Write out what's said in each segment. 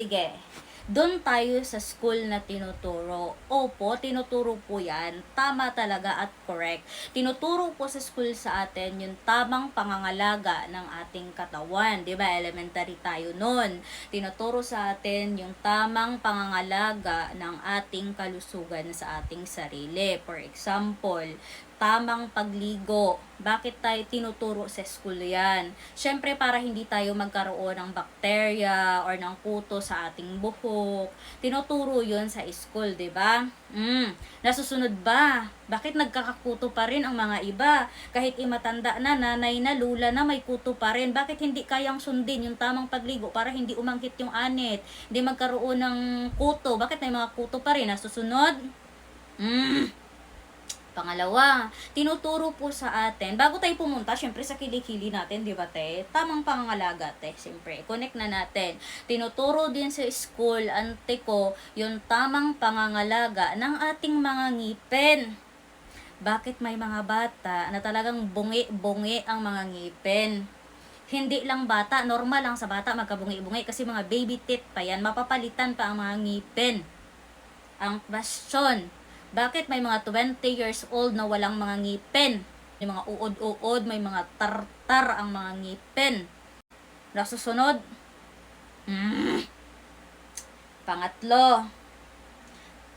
Sige, doon tayo sa school na tinuturo. Opo, tinuturo po yan. Tama talaga at correct. Tinuturo po sa school sa atin yung tamang pangangalaga ng ating katawan. Di ba? Elementary tayo noon. Tinuturo sa atin yung tamang pangangalaga ng ating kalusugan sa ating sarili. For example, tamang pagligo. Bakit tayo tinuturo sa school yan? Siyempre, para hindi tayo magkaroon ng bakterya or ng kuto sa ating buhok. Tinuturo yun sa school, di ba? Nasusunod ba? Bakit nagkakakuto pa rin ang mga iba? Kahit imatanda na, nanay na, lula na, may kuto pa rin. Bakit hindi kayang sundin yung tamang pagligo para hindi umangkit yung anit? Hindi magkaroon ng kuto. Bakit may mga kuto pa rin? Nasusunod? Pangalawa, tinuturo po sa atin, bago tayo pumunta, syempre sa kilikili natin, di ba te? Tamang pangangalaga te, syempre, connect na natin. Tinuturo din sa school, ante ko, yung tamang pangangalaga ng ating mga ngipin. Bakit may mga bata na talagang bungi-bungi ang mga ngipin? Hindi lang bata, normal lang sa bata magkabungi-bungi kasi mga baby teeth pa yan, mapapalitan pa ang mga ngipin. Ang question, bakit may mga 20 years old na walang mga ngipin? May mga uod-uod, may mga tartar ang mga ngipin. Nasusunod? Pangatlo,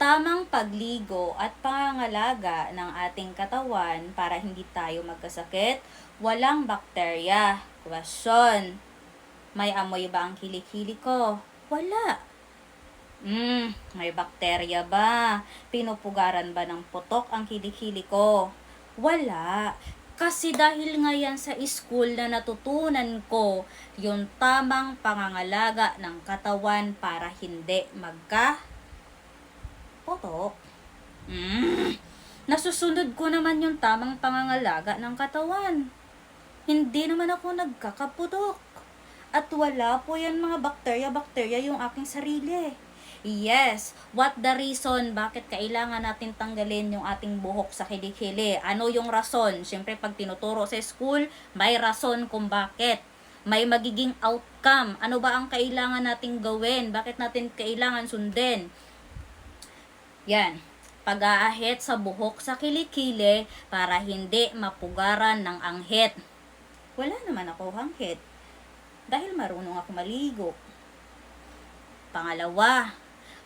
tamang pagligo at pangangalaga ng ating katawan para hindi tayo magkasakit, walang bakterya. Question, may amoy ba ang kilikili ko? Wala. May bakterya ba? Pinupugaran ba ng putok ang kilikili ko? Wala. Kasi dahil nga yan sa school na natutunan ko yung tamang pangangalaga ng katawan para hindi magka-putok. Nasusunod ko naman yung tamang pangangalaga ng katawan. Hindi naman ako nagkakaputok. At wala po yan mga bakterya yung aking sarili. Yes, what the reason bakit kailangan natin tanggalin yung ating buhok sa kilikili? Ano yung rason? Siyempre pag tinuturo sa school, may rason kung bakit. May magiging outcome. Ano ba ang kailangan nating gawin? Bakit natin kailangan sundin? Yan. Pag-aahit sa buhok sa kilikili para hindi mapugaran ng anghit. Wala naman ako anghit. Dahil marunong ako maligo. Pangalawa,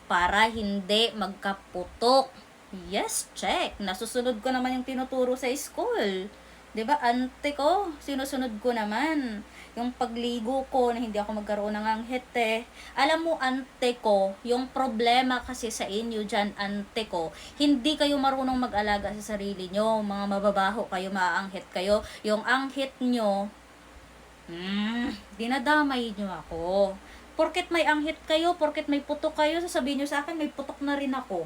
para hindi magkaputok. Yes, check. Nasusunod ko naman yung tinuturo sa school. 'Di ba? Ante ko, sinusunod ko naman. Yung pagligo ko na hindi ako magkaroon ng anghit eh. Alam mo, ante ko, yung problema kasi sa inyo dyan, ante ko, hindi kayo marunong mag-alaga sa sarili nyo. Mga mababaho kayo, maaanghit kayo. Yung anghit nyo, dinadamay nyo ako. Porket may anghit kayo, porket may putok kayo, sasabihin nyo sa akin, may putok na rin ako.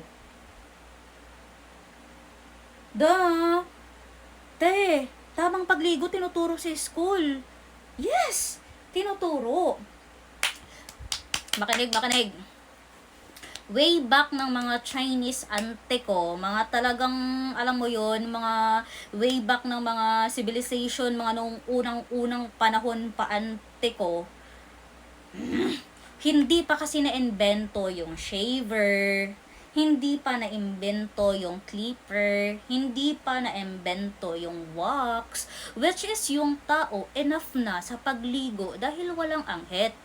Te, tamang pagligo tinuturo sa school. Yes, tinuturo. Makinig. Way back ng mga Chinese ante ko, mga talagang, alam mo yon, mga way back ng mga civilization, mga nung unang panahon pa ante ko, hindi pa kasi na-invento yung shaver, hindi pa na-invento yung clipper, hindi pa na-invento yung wax, which is yung tao enough na sa pagligo dahil walang anghit.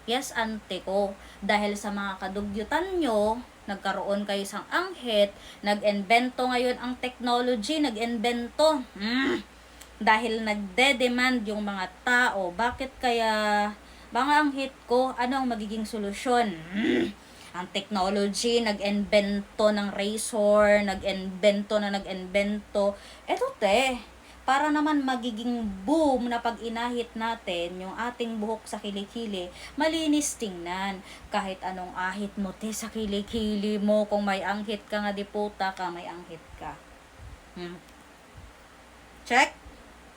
Yes, ante ko, dahil sa mga kadugyutan nyo, nagkaroon kayo sang anghit, nag-invento ngayon ang technology, nag-invento. Dahil nagde-demand yung mga tao, bakit kaya mga anghit ko, ano ang magiging solusyon? Ang technology, nag-invento ng razor, nag-invento. Eto te, para naman magiging boom na pag inahit natin yung ating buhok sa kilikili, malinis tingnan. Kahit anong ahit mo te sa kilikili mo, kung may anghit ka nga di puta ka, may anghit ka. Check?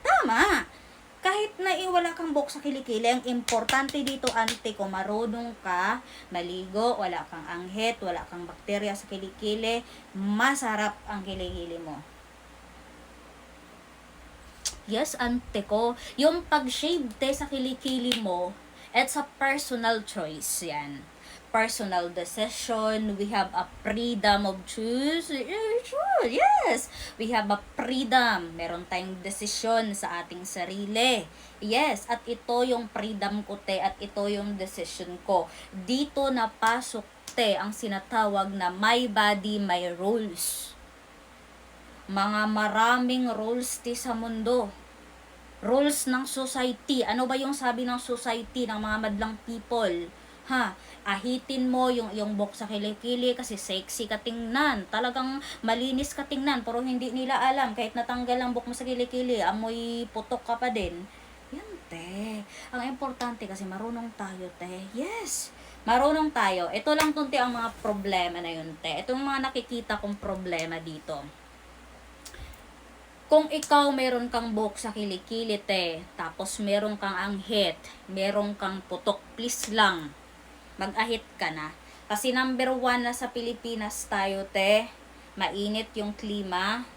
Tama! Kahit na wala kang buhok sa kilikili, ang importante dito ante ko, marunong ka maligo, wala kang anghit, wala kang bakterya sa kilikili, masarap ang kilikili mo. Yes, ante ko, yung pag-shave te sa kilikili mo, it's a personal choice yan. personal decision, we have a freedom of choose. Yes, we have a freedom. Meron tayong desisyon sa ating sarili. Yes, at ito yung freedom ko, te, at ito yung decision ko. Dito napasok, te, ang sinatawag na my body, my rules. Mga maraming rules, te, sa mundo. Rules ng society. Ano ba yung sabi ng society ng mga madlang people? Ha, ahitin mo yung iyong buhok sa kilikili kasi sexy ka tingnan. Talagang malinis ka tingnan, pero hindi nila alam. Kahit natanggal ang buhok mo sa kilikili, amoy putok ka pa din. Yan, te. Ang importante kasi marunong tayo, te. Yes, marunong tayo. Ito lang tunti ang mga problema na yun, te. Ito yung mga nakikita kong problema dito. Kung ikaw meron kang buhok sa kilikili, te, tapos meron kang anghit, meron kang putok, please lang, mag-ahit ka na. Kasi number 1 na sa Pilipinas tayo, te, mainit yung klima,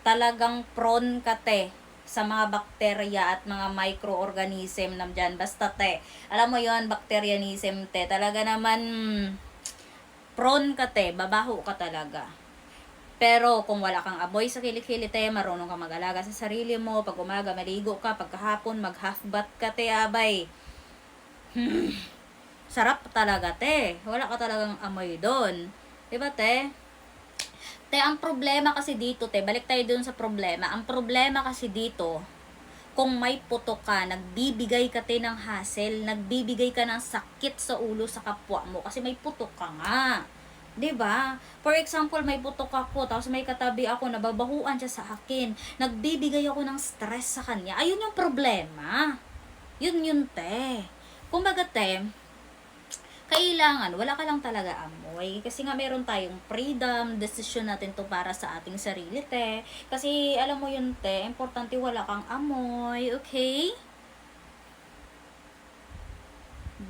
talagang prone ka, te, sa mga bakterya at mga microorganism na dyan. Basta, te, alam mo yon bacterianism, te, talaga naman, prone ka, te, babaho ka talaga. Pero kung wala kang amoy sa kilikili, te, marunong kang mag-alaga sa sarili mo, pag umaga maligo ka, pagkahapon mag half bath ka, te, abay. Sarap talaga, te. Wala ka talagang amoy doon. 'Di ba, te? Te, ang problema kasi dito, te, balik tayo dun sa problema. Ang problema kasi dito, kung may putok ka, nagbibigay ka, te, ng hassle, nagbibigay ka ng sakit sa ulo sa kapwa mo kasi may putok ka nga. 'Di ba? For example, may putok ako, tapos may katabi ako, nababahuan siya sa akin. Nagbibigay ako ng stress sa kanya. Ayun yung problema. Yun, te. Kumbaga, te, kailangan, wala ka lang talaga amoy. Kasi nga meron tayong freedom, decision natin to para sa ating sarili, te. Kasi, alam mo yun, te, importante wala kang amoy, okay?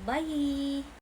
Bye!